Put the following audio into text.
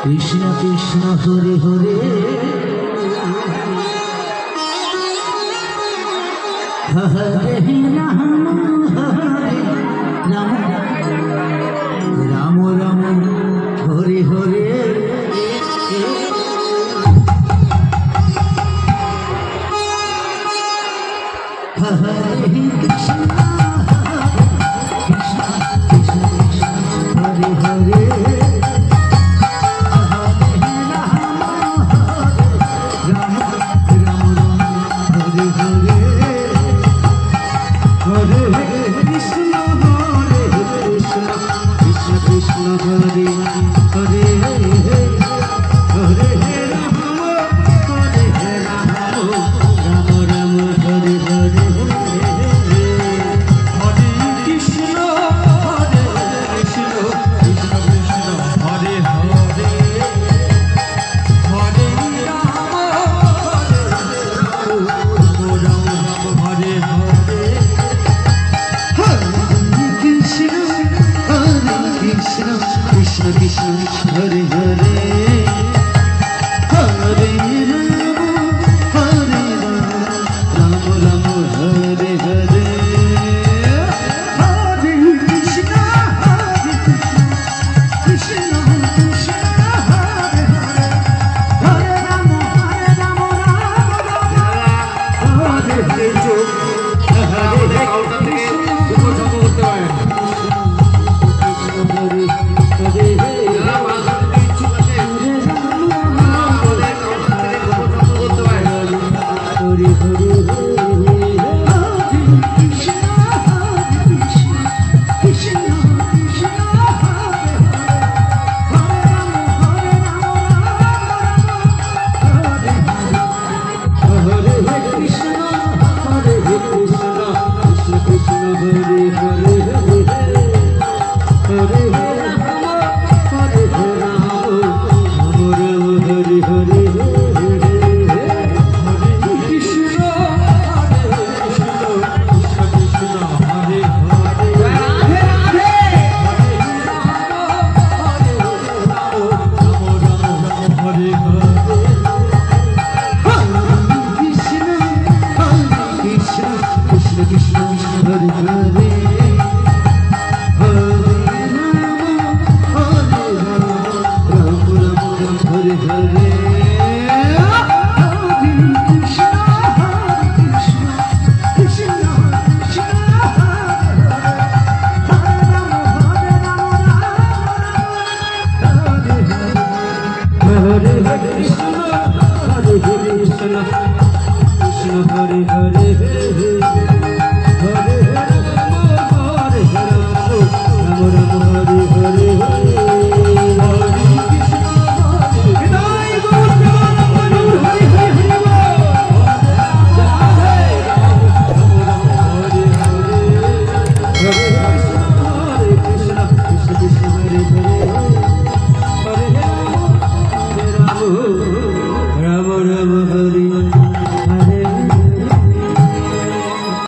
Krishna Krishna Hare Hare Hare Ram Hare Ram Ram Ram Hare Hare Hare Krishna Krishna Krishna Hare Hare Krishna Krishna Hare Hare Hare Rama Rama Rama Hare Hare Hare Krishna Krishna Krishna Hare Hare Hare Rama Rama Hare Hare Hare Hare Hare